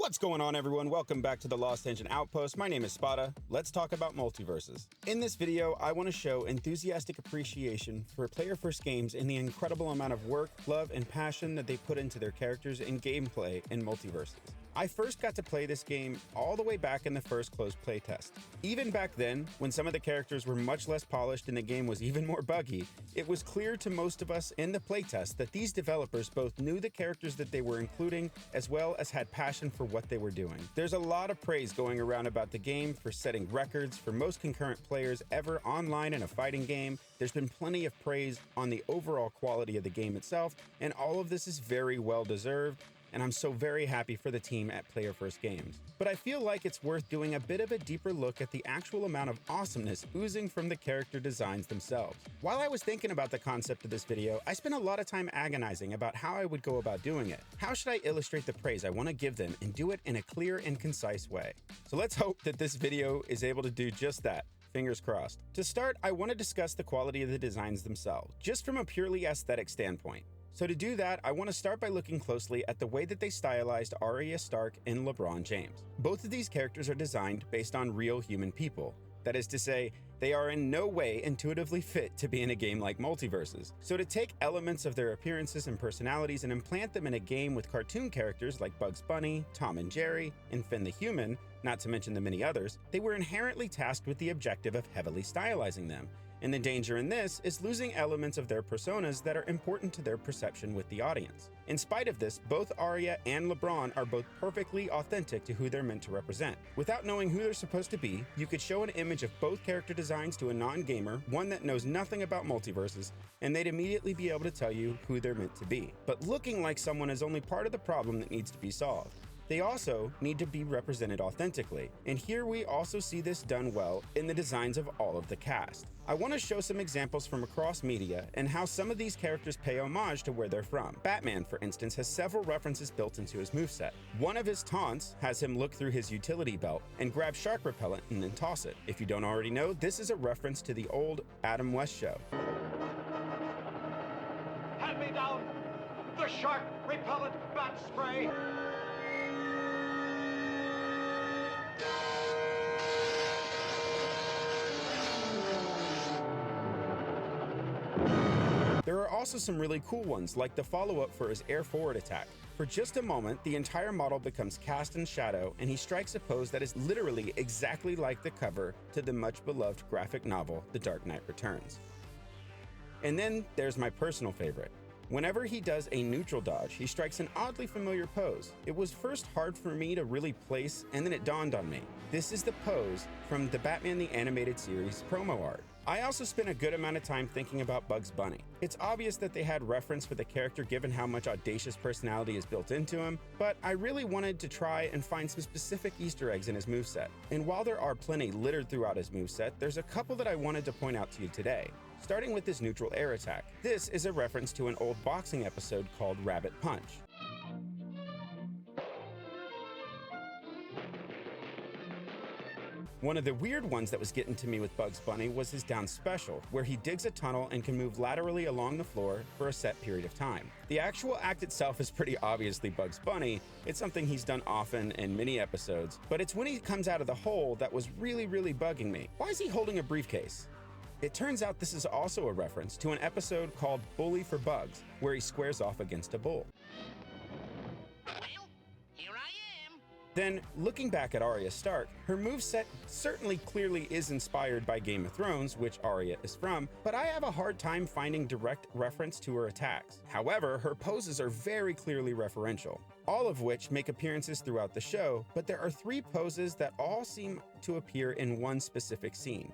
What's going on, everyone? Welcome back to the Lost Engine Outpost. My name is Spada. Let's talk about MultiVersus. In this video, I want to show enthusiastic appreciation for Player First Games and the incredible amount of work, love, and passion that they put into their characters and gameplay in MultiVersus. I first got to play this game all the way back in the first closed playtest. Even back then, when some of the characters were much less polished and the game was even more buggy, it was clear to most of us in the playtest that these developers both knew the characters that they were including as well as had passion for what they were doing. There's a lot of praise going around about the game for setting records for most concurrent players ever online in a fighting game. There's been plenty of praise on the overall quality of the game itself, and all of this is very well deserved. And I'm so very happy for the team at Player First Games. But I feel like it's worth doing a bit of a deeper look at the actual amount of awesomeness oozing from the character designs themselves. While I was thinking about the concept of this video, I spent a lot of time agonizing about how I would go about doing it. How should I illustrate the praise I want to give them and do it in a clear and concise way? So let's hope that this video is able to do just that. Fingers crossed. To start, I want to discuss the quality of the designs themselves, just from a purely aesthetic standpoint. So to do that, I want to start by looking closely at the way that they stylized Arya Stark and LeBron James. Both of these characters are designed based on real human people. That is to say, they are in no way intuitively fit to be in a game like MultiVersus. So to take elements of their appearances and personalities and implant them in a game with cartoon characters like Bugs Bunny, Tom and Jerry, and Finn the Human, not to mention the many others, they were inherently tasked with the objective of heavily stylizing them. And the danger in this is losing elements of their personas that are important to their perception with the audience. In spite of this, both Arya and LeBron are both perfectly authentic to who they're meant to represent. Without knowing who they're supposed to be, you could show an image of both character designs to a non-gamer, one that knows nothing about MultiVersus, and they'd immediately be able to tell you who they're meant to be. But looking like someone is only part of the problem that needs to be solved. They also need to be represented authentically, and here we also see this done well in the designs of all of the cast. I want to show some examples from across media and how some of these characters pay homage to where they're from. Batman, for instance, has several references built into his moveset. One of his taunts has him look through his utility belt and grab shark repellent and then toss it. If you don't already know, this is a reference to the old Adam West show. Hand me down the shark repellent bat spray! There are also some really cool ones, like the follow-up for his air forward attack. For just a moment, the entire model becomes cast in shadow, and he strikes a pose that is literally exactly like the cover to the much-beloved graphic novel, The Dark Knight Returns. And then there's my personal favorite. Whenever he does a neutral dodge, he strikes an oddly familiar pose. It was first hard for me to really place, and then it dawned on me. This is the pose from the Batman the Animated Series promo art. I also spent a good amount of time thinking about Bugs Bunny. It's obvious that they had reference for the character given how much audacious personality is built into him, but I really wanted to try and find some specific Easter eggs in his moveset. And while there are plenty littered throughout his moveset, there's a couple that I wanted to point out to you today. Starting with his neutral air attack. This is a reference to an old boxing episode called Rabbit Punch. One of the weird ones that was getting to me with Bugs Bunny was his down special, where he digs a tunnel and can move laterally along the floor for a set period of time. The actual act itself is pretty obviously Bugs Bunny. It's something he's done often in many episodes, but it's when he comes out of the hole that was really bugging me. Why is he holding a briefcase? It turns out this is also a reference to an episode called Bully for Bugs, where he squares off against a bull. Well, here I am. Then, looking back at Arya Stark, her moveset certainly clearly is inspired by Game of Thrones, which Arya is from, but I have a hard time finding direct reference to her attacks. However, her poses are very clearly referential, all of which make appearances throughout the show, but there are 3 poses that all seem to appear in one specific scene.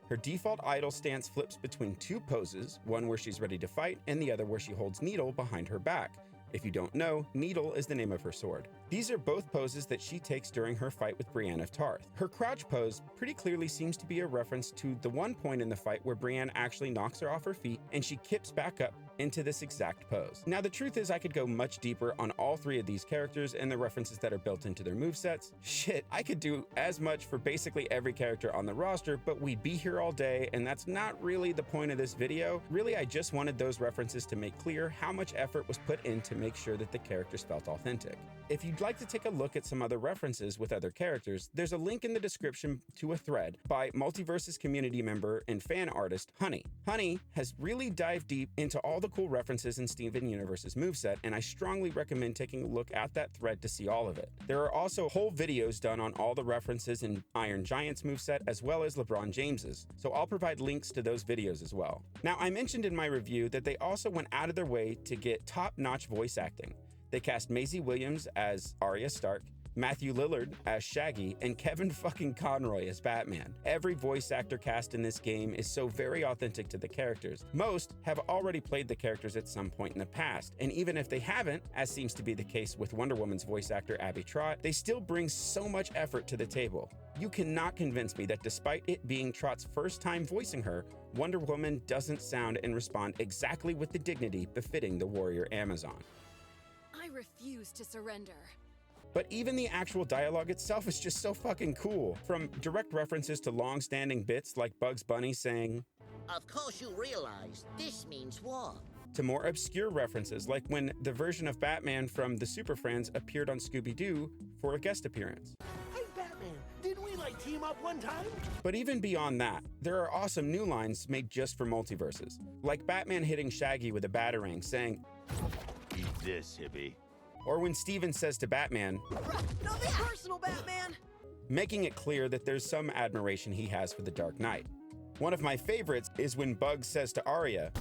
Her default idle stance flips between 2 poses, one where she's ready to fight and the other where she holds Needle behind her back. If you don't know, Needle is the name of her sword. These are both poses that she takes during her fight with Brienne of Tarth. Her crouch pose pretty clearly seems to be a reference to the one point in the fight where Brienne actually knocks her off her feet and she kips back up into this exact pose. Now, the truth is I could go much deeper on all three of these characters and the references that are built into their movesets. Shit, I could do as much for basically every character on the roster, but we'd be here all day, and that's not really the point of this video. Really, I just wanted those references to make clear how much effort was put in to make sure that the characters felt authentic. If you'd like to take a look at some other references with other characters, there's a link in the description to a thread by MultiVersus community member and fan artist Honey. Honey has really dived deep into all the cool references in Steven Universe's moveset, and I strongly recommend taking a look at that thread to see all of it. There are also whole videos done on all the references in Iron Giant's moveset as well as LeBron James's, so I'll provide links to those videos as well. Now, I mentioned in my review that they also went out of their way to get top-notch voice acting. They cast Maisie Williams as Arya Stark, Matthew Lillard as Shaggy, and Kevin fucking Conroy as Batman. Every voice actor cast in this game is so very authentic to the characters. Most have already played the characters at some point in the past, and even if they haven't, as seems to be the case with Wonder Woman's voice actor Abby Trott, they still bring so much effort to the table. You cannot convince me that despite it being Trott's first time voicing her, Wonder Woman doesn't sound and respond exactly with the dignity befitting the warrior Amazon. I refuse to surrender. But even the actual dialogue itself is just so fucking cool. From direct references to long-standing bits like Bugs Bunny saying, Of course you realize this means war. to more obscure references like when the version of Batman from the Super Friends appeared on Scooby-Doo for a guest appearance. Hey, Batman, didn't we team up one time? But even beyond that, there are awesome new lines made just for MultiVersus, like Batman hitting Shaggy with a batarang saying, Eat this, hippie. or when Steven says to Batman, Nothing personal, Batman! making it clear that there's some admiration he has for the Dark Knight. One of my favorites is when Bugs says to Arya,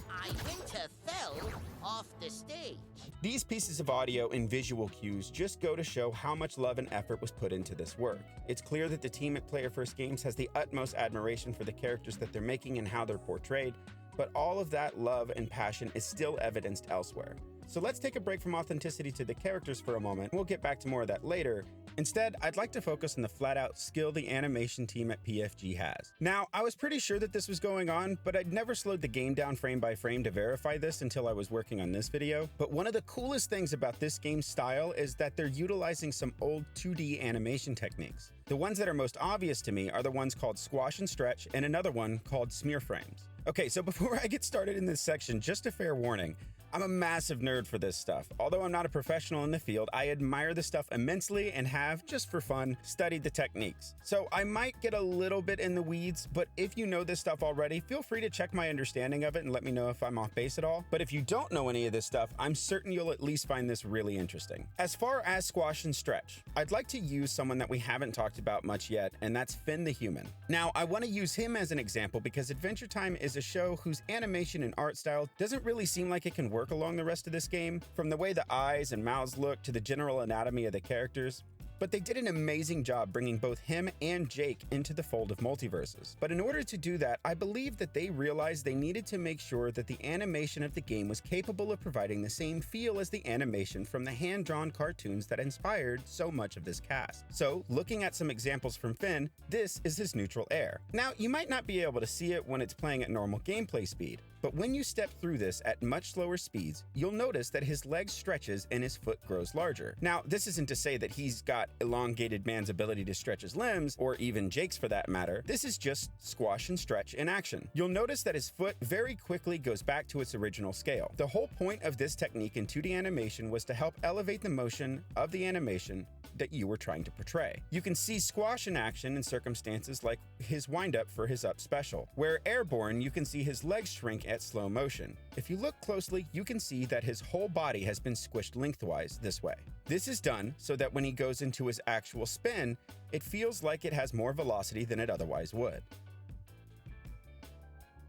I winter fell off the stage. These pieces of audio and visual cues just go to show how much love and effort was put into this work. It's clear that the team at Player First Games has the utmost admiration for the characters that they're making and how they're portrayed, but all of that love and passion is still evidenced elsewhere. So let's take a break from authenticity to the characters for a moment. We'll get back to more of that later. Instead, I'd like to focus on the flat-out skill the animation team at PFG has. Now, I was pretty sure that this was going on, but I'd never slowed the game down frame by frame to verify this until I was working on this video. But one of the coolest things about this game's style is that they're utilizing some old 2D animation techniques. The ones that are most obvious to me are the ones called squash and stretch and another one called smear frames. Okay, so before I get started in this section, just a fair warning. I'm a massive nerd for this stuff. Although I'm not a professional in the field, I admire the stuff immensely and have, just for fun, studied the techniques. So I might get a little bit in the weeds, but if you know this stuff already, feel free to check my understanding of it and let me know if I'm off base at all. But if you don't know any of this stuff, I'm certain you'll at least find this really interesting. As far as squash and stretch, I'd like to use someone that we haven't talked about much yet, and that's Finn the Human. Now, I want to use him as an example because Adventure Time is a show whose animation and art style doesn't really seem like it can work along the rest of this game, from the way the eyes and mouths look to the general anatomy of the characters. But they did an amazing job bringing both him and Jake into the fold of MultiVersus. But in order to do that, I believe that they realized they needed to make sure that the animation of the game was capable of providing the same feel as the animation from the hand-drawn cartoons that inspired so much of this cast. So, looking at some examples from Finn, this is his neutral air. Now, you might not be able to see it when it's playing at normal gameplay speed, but when you step through this at much slower speeds, you'll notice that his leg stretches and his foot grows larger. Now, this isn't to say that he's got elongated man's ability to stretch his limbs, or even Jake's for that matter. This is just squash and stretch in action. You'll notice that his foot very quickly goes back to its original scale. The whole point of this technique in 2D animation was to help elevate the motion of the animation that you were trying to portray. You can see squash in action in circumstances like his windup for his up special, where airborne you can see his legs shrink at slow motion. If you look closely, you can see that his whole body has been squished lengthwise this way. This is done so that when he goes into his actual spin, it feels like it has more velocity than it otherwise would.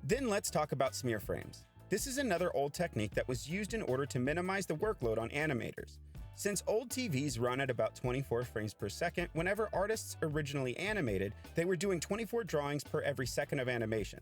Then let's talk about smear frames. This is another old technique that was used in order to minimize the workload on animators. Since old TVs run at about 24 frames per second, whenever artists originally animated, they were doing 24 drawings per every second of animation.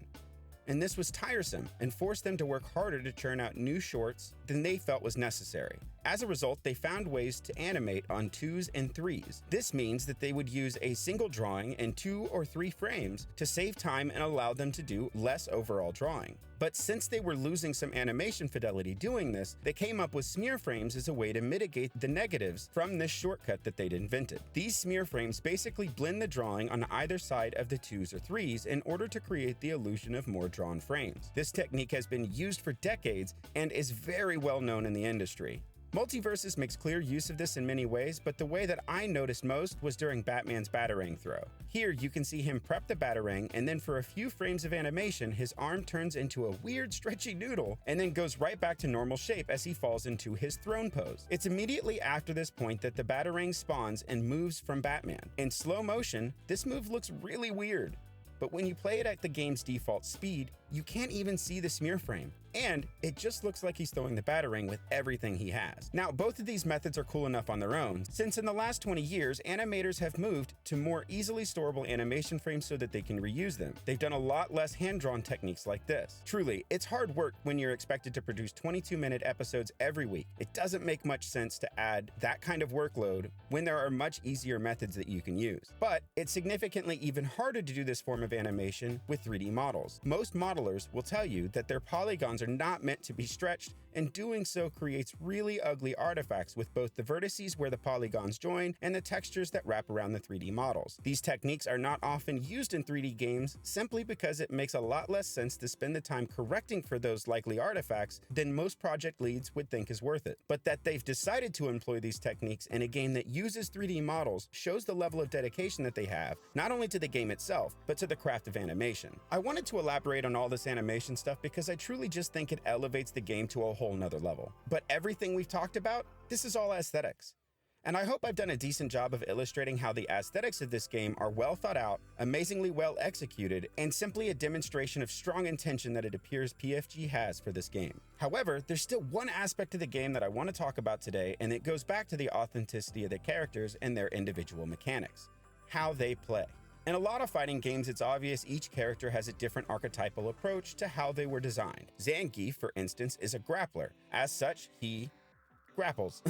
And this was tiresome and forced them to work harder to churn out new shorts than they felt was necessary. As a result, they found ways to animate on 2s and 3s. This means that they would use a single drawing in 2 or 3 frames to save time and allow them to do less overall drawing. But since they were losing some animation fidelity doing this, they came up with smear frames as a way to mitigate the negatives from this shortcut that they'd invented. These smear frames basically blend the drawing on either side of the 2s or 3s in order to create the illusion of more drawn frames. This technique has been used for decades and is very well known in the industry. MultiVersus makes clear use of this in many ways, but the way that I noticed most was during Batman's Batarang throw. Here you can see him prep the Batarang, and then for a few frames of animation, his arm turns into a weird stretchy noodle and then goes right back to normal shape as he falls into his throne pose. It's immediately after this point that the Batarang spawns and moves from Batman. In slow motion, this move looks really weird, but when you play it at the game's default speed, you can't even see the smear frame, and it just looks like he's throwing the Batarang with everything he has. Now, both of these methods are cool enough on their own, since in the last 20 years, animators have moved to more easily storable animation frames so that they can reuse them. They've done a lot less hand-drawn techniques like this. Truly, it's hard work when you're expected to produce 22-minute episodes every week. It doesn't make much sense to add that kind of workload when there are much easier methods that you can use. But it's significantly even harder to do this form of animation with 3D models. Most modelers will tell you that their polygons are not meant to be stretched, and doing so creates really ugly artifacts with both the vertices where the polygons join and the textures that wrap around the 3D models. These techniques are not often used in 3D games simply because it makes a lot less sense to spend the time correcting for those likely artifacts than most project leads would think is worth it. But that they've decided to employ these techniques in a game that uses 3D models shows the level of dedication that they have, not only to the game itself, but to the craft of animation. I wanted to elaborate on all this animation stuff because I truly just think it elevates the game to a whole nother level. But everything we've talked about, this is all aesthetics. And I hope I've done a decent job of illustrating how the aesthetics of this game are well thought out, amazingly well executed, and simply a demonstration of strong intention that it appears PFG has for this game. However, there's still one aspect of the game that I want to talk about today, and it goes back to the authenticity of the characters and their individual mechanics. How they play. In a lot of fighting games, it's obvious each character has a different archetypal approach to how they were designed. Zangief, for instance, is a grappler. As such, he grapples.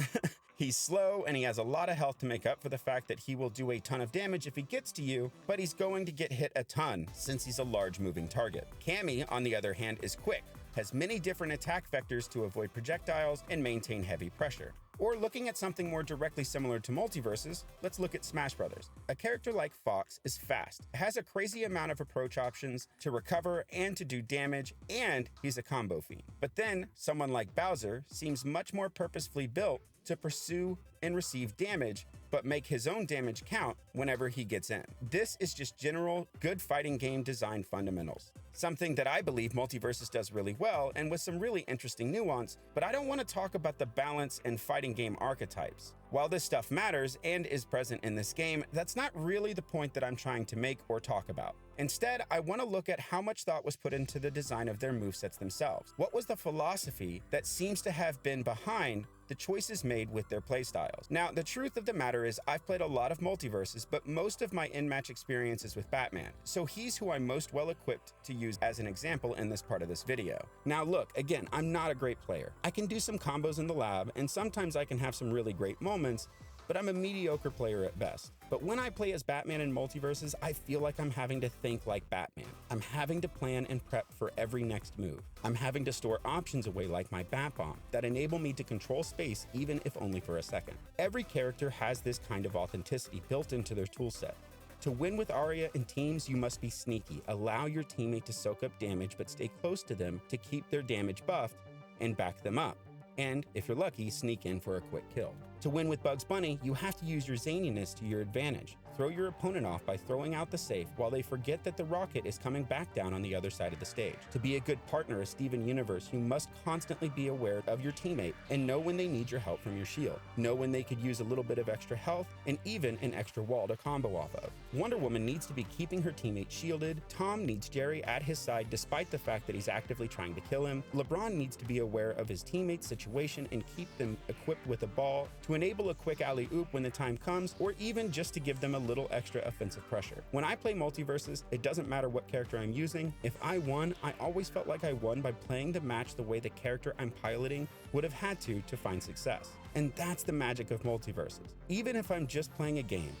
He's slow and he has a lot of health to make up for the fact that he will do a ton of damage if he gets to you, but he's going to get hit a ton since he's a large moving target. Cammy, on the other hand, is quick, has many different attack vectors to avoid projectiles and maintain heavy pressure. Or looking at something more directly similar to MultiVersus, let's look at Smash Brothers. A character like Fox is fast, has a crazy amount of approach options to recover and to do damage, and he's a combo fiend. But then, someone like Bowser seems much more purposefully built to pursue and receive damage, but make his own damage count whenever he gets in. This is just general good fighting game design fundamentals. Something that I believe MultiVersus does really well and with some really interesting nuance, but I don't want to talk about the balance and fighting game archetypes. While this stuff matters and is present in this game, that's not really the point that I'm trying to make or talk about. Instead, I want to look at how much thought was put into the design of their movesets themselves. What was the philosophy that seems to have been behind the choices made with their playstyles? Now, the truth of the matter is I've played a lot of MultiVersus, but most of my in-match experience is with Batman, so he's who I'm most well equipped to use as an example in this part of this video. Now look, again, I'm not a great player. I can do some combos in the lab, and sometimes I can have some really great moments, but I'm a mediocre player at best. But when I play as Batman in MultiVersus, I feel like I'm having to think like Batman. I'm having to plan and prep for every next move. I'm having to store options away like my Bat Bomb that enable me to control space even if only for a second. Every character has this kind of authenticity built into their toolset. To win with Arya in teams, you must be sneaky. Allow your teammate to soak up damage, but stay close to them to keep their damage buffed and back them up. And, if you're lucky, sneak in for a quick kill. To win with Bugs Bunny, you have to use your zaniness to your advantage. Throw your opponent off by throwing out the safe while they forget that the rocket is coming back down on the other side of the stage. To be a good partner as Steven Universe, you must constantly be aware of your teammate and know when they need your help from your shield. Know when they could use a little bit of extra health and even an extra wall to combo off of. Wonder Woman needs to be keeping her teammate shielded. Tom needs Jerry at his side despite the fact that he's actively trying to kill him. LeBron needs to be aware of his teammate's situation and keep them equipped with a ball to enable a quick alley-oop when the time comes, or even just to give them a little extra offensive pressure. When I play MultiVersus, it doesn't matter what character I'm using. If I won, I always felt like I won by playing the match the way the character I'm piloting would have had to find success. And that's the magic of MultiVersus. Even if I'm just playing a game,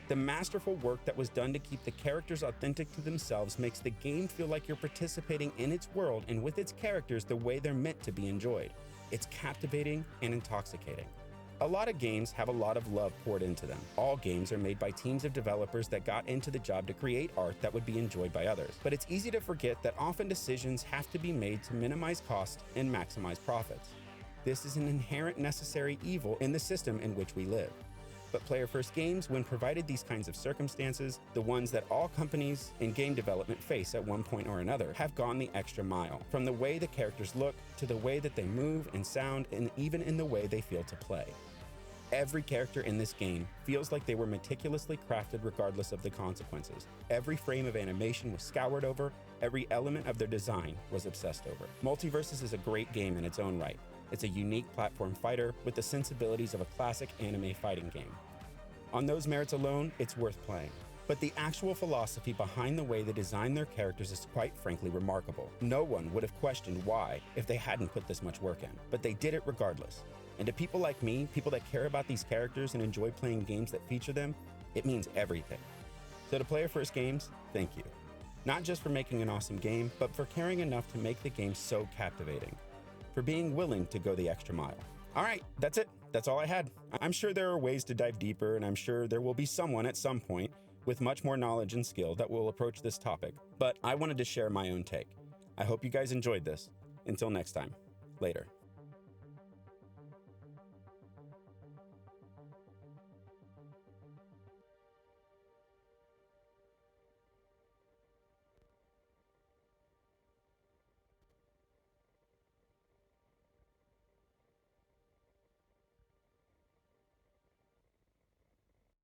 the masterful work that was done to keep the characters authentic to themselves makes the game feel like you're participating in its world and with its characters the way they're meant to be enjoyed. It's captivating and intoxicating. A lot of games have a lot of love poured into them. All games are made by teams of developers that got into the job to create art that would be enjoyed by others. But it's easy to forget that often decisions have to be made to minimize cost and maximize profits. This is an inherent necessary evil in the system in which we live. But player-first games, when provided these kinds of circumstances, the ones that all companies in game development face at one point or another, have gone the extra mile. From the way the characters look, to the way that they move and sound, and even in the way they feel to play. Every character in this game feels like they were meticulously crafted regardless of the consequences. Every frame of animation was scoured over, every element of their design was obsessed over. MultiVersus is a great game in its own right. It's a unique platform fighter with the sensibilities of a classic anime fighting game. On those merits alone, it's worth playing. But the actual philosophy behind the way they design their characters is quite frankly remarkable. No one would have questioned why if they hadn't put this much work in, but they did it regardless. And to people like me, people that care about these characters and enjoy playing games that feature them, it means everything. So to Player-First Games, thank you. Not just for making an awesome game, but for caring enough to make the game so captivating. For being willing to go the extra mile. All right, that's it. That's all I had. I'm sure there are ways to dive deeper, and I'm sure there will be someone at some point with much more knowledge and skill that will approach this topic, but I wanted to share my own take. I hope you guys enjoyed this. Until next time, later.